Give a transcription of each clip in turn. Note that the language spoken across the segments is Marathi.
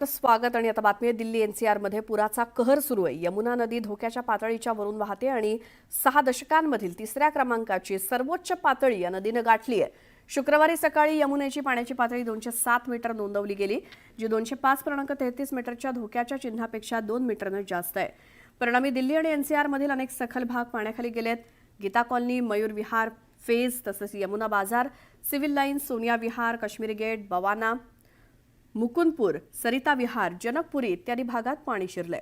स्वागत आणि आता बातमी आहे दिल्ली एनसीआर मध्ये पुराचा कहर सुरू आहे। यमुना नदी धोक्याच्या पातळीच्या वरून वाहते आणि 6 दशकांमधील तिसऱ्या क्रमांकाची सर्वोच्च पातळी या नदीने गाठली आहे। शुक्रवारी सकाळी यमुनेची पाण्याची पातळी 207 मीटर नोंदवली गेली, जी 205.33 मीटरच्या धोक्याच्या चिन्हापेक्षा 2 मीटरने जास्त आहे। परिणामी दिल्ली आणि एनसीआर मधील अनेक सखल भाग पाण्याखाली गेलेत। गीता कॉलनी, मयूर विहार, फेज तसेच यमुना बाजार, सिव्हिल लाईन्स, सोनिया विहार, काश्मीरी गेट, बवाना, मुकुंदपूर, सरिता विहार, जनकपुरी इत्यादी भागात पाणी शिरलंय।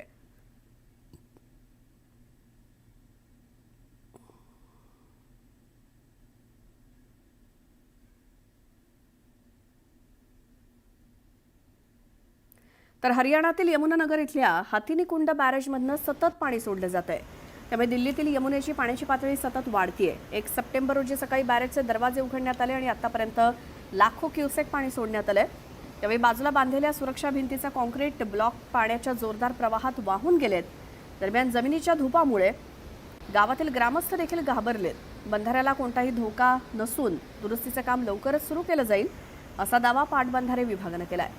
तर हरियाणातील यमुनानगर इथल्या हाथीनीकुंड बॅरेजमधनं सतत पाणी सोडलं जात आहे। त्यामुळे दिल्लीतील यमुनेची पाण्याची पातळी सतत वाढतीये। 1 सप्टेंबर रोजी सकाळी बॅरेजचे दरवाजे उघडण्यात आले आणि आतापर्यंत लाखो क्युसेक पाणी सोडण्यात आलंय। त्यावेळी बाजूला बांधलेल्या सुरक्षा भिंतीचा कॉन्क्रीट ब्लॉक पाण्याच्या जोरदार प्रवाहात वाहून गेलेत। दरम्यान जमिनीच्या धुपामुळे गावातील ग्रामस्थ देखील घाबरलेत। बंधाऱ्याला कोणताही धोका नसून दुरुस्तीचे काम लवकरच सुरू केलं जाईल, असा दावा पाटबंधारे विभागाने केलाय।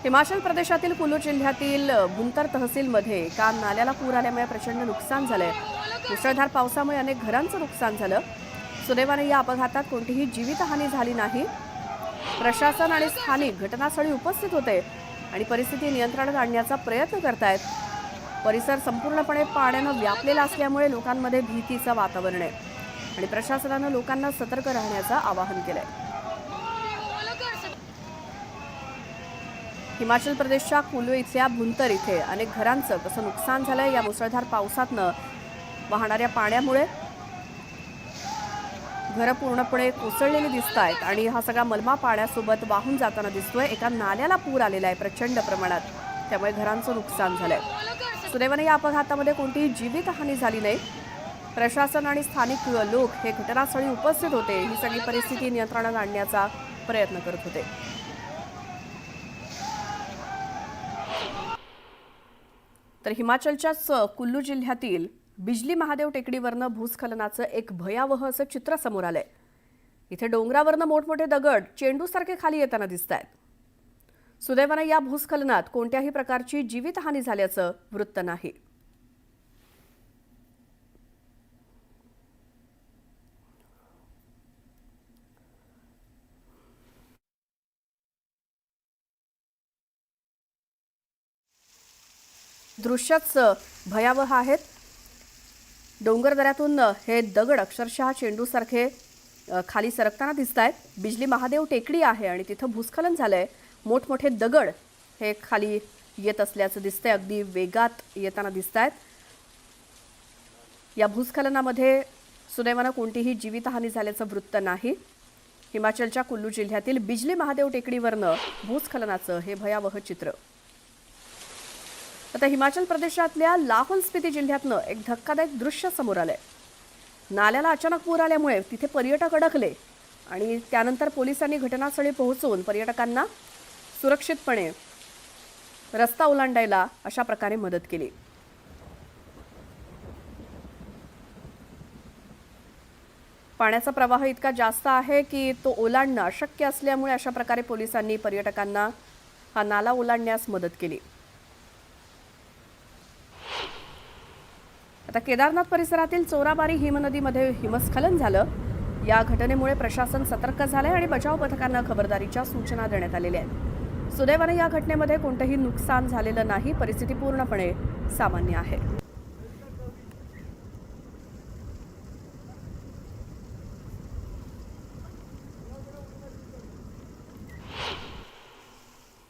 हिमाचल प्रदेशातील कुल्लू जिल्ह्यातील भुंतर तहसीलमध्ये काल नाल्याला पूर आल्यामुळे प्रचंड नुकसान झालंय। मुसळधार पावसामुळे अनेक घरांचं नुकसान झालं। सुदैवाने या अपघातात कोणतीही जीवितहानी झाली नाही। प्रशासन आणि स्थानिक घटनास्थळी उपस्थित होते आणि परिस्थिती नियंत्रणात आणण्याचा प्रयत्न करतायत। परिसर संपूर्णपणे पाण्याने व्यापलेला असल्यामुळे लोकांमध्ये भीतीचं वातावरण आहे आणि प्रशासनाने लोकांना सतर्क राहण्याचं आवाहन केलंय। हिमाचल प्रदेशच्या कुल्लू इथल्या भुंतर इथे अनेक घरांचं कसं नुकसान झालंय। या मुसळधार पावसातनं वाहणाऱ्या पाण्यामुळे घरं पूर्णपणे कोसळलेली दिसतायत आणि हा सगळा मलबा पाण्यासोबत वाहून जाताना दिसतोय। एका नाल्याला पूर आलेला आहे प्रचंड प्रमाणात, त्यामुळे घरांचं नुकसान झालंय। सुदैवाने या अपघातामध्ये कोणतीही जीवितहानी झाली नाही। प्रशासन आणि स्थानिक लोक हे घटनास्थळी उपस्थित होते, ही सगळी परिस्थिती नियंत्रणात आणण्याचा प्रयत्न करत होते। तर हिमाचलच्याच कुल्लू जिल्ह्यातील बिजली महादेव टेकडीवरनं भूस्खलनाचं एक भयावह असं चित्र समोर आलंय। इथे डोंगरावरनं मोठमोठे दगड चेंडूसारखे खाली येताना दिसतायत। सुदैवाने या भूस्खलनात कोणत्याही प्रकारची जीवितहानी झाल्याचं वृत्त नाही। दृश्यच भयावह आहेत। डोंगरदऱ्यातून हे दगड अक्षरशः चेंडूसारखे खाली सरकताना दिसतायत। बिजली महादेव टेकडी आहे आणि तिथं भूस्खलन झालंय। मोठमोठे दगड हे खाली येत असल्याचं दिसतंय, अगदी वेगात येताना दिसतायत। या भूस्खलनामध्ये सुदैवाने कोणतीही जीवितहानी झाल्याचं वृत्त नाही। हिमाचलच्या कुल्लू जिल्ह्यातील बिजली महादेव टेकडीवरनं भूस्खलनाचं हे भयावह चित्र। आता हिमाचल प्रदेशातल्या लाहौल स्पिती जिल्ह्यातनं एक धक्कादायक दृश्य समोर आलंय। नाल्याला अचानक पूर आल्यामुळे तिथे पर्यटक अडकले आणि त्यानंतर पोलिसांनी घटनास्थळी पोहोचून पर्यटकांना सुरक्षितपणे रस्ता ओलांडायला अशा प्रकारे मदत केली। पाण्याचा प्रवाह इतका जास्त आहे की तो ओलांडणं अशक्य असल्यामुळे अशा प्रकारे पोलिसांनी पर्यटकांना हा नाला ओलांडण्यास मदत केली। आता केदारनाथ परिसरातील चोराबारी हिमनदीमध्ये हिमस्खलन झालं। या घटनेमुळे प्रशासन सतर्क झालंय आणि बचाव पथकांना खबरदारीच्या सूचना देण्यात आलेल्या आहेत। सुदैवाने या घटनेमध्ये कोणतेही नुकसान झालेलं नाही। परिस्थिती पूर्णपणे सामान्य आहे।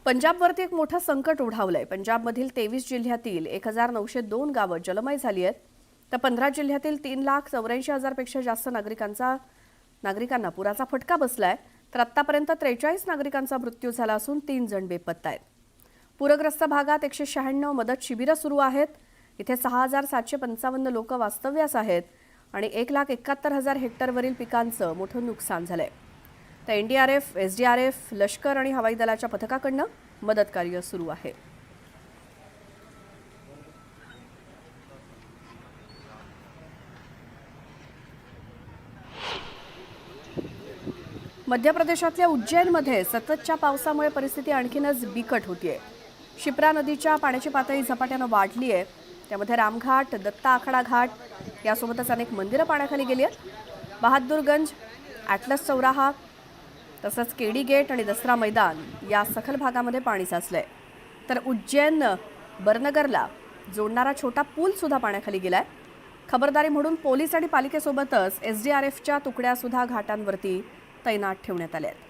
पंजाबवरती एक मोठं संकट ओढावलंय। पंजाबमधील 23 जिल्ह्यातील 1902 गावं जलमय झाली आहेत। तर 15 जिल्ह्यातील 3,84,000 पेक्षा जास्त नागरिकांना पुराचा फटका बसलाय। तर आतापर्यंत 43 नागरिकांचा मृत्यू झाला असून 3 जण बेपत्ता आहेत। पूरग्रस्त भागात 196 मदत शिबिरं सुरू आहेत। इथे 6,755 लोक वास्तव्यास आहेत आणि 1,71,000 हेक्टरवरील पिकांचं मोठं नुकसान झालंय। तर एनडीआरएफ, एसडीआरएफ, लष्कर आणि हवाई दलाच्या पथकाकडनं मदत कार्य सुरू आहे। मध्य प्रदेशातल्या उज्जैनमध्ये सततच्या पावसामुळे परिस्थिती आणखीनच बिकट होतीये. शिप्रा नदीच्या पाण्याची पातळी झपाट्यानं वाढली आहे. त्यामध्ये रामघाट, दत्ता आखाडा घाट यासोबतच अनेक मंदिरं पाण्याखाली गेली आहेत. बहादूरगंज, ॲटलस चौराहा तसंच केडी गेट आणि दसरा मैदान या सखल भागामध्ये पाणी साचलंय. तर उज्जैन बरनगरला जोडणारा छोटा पूल सुद्धा पाण्याखाली गेलाय. खबरदारी म्हणून पोलीस आणि पालिकेसोबतच SDRFच्या तुकड्या सुद्धा घाटांवरती तैनात ठेवण्यात आल्या आहेत.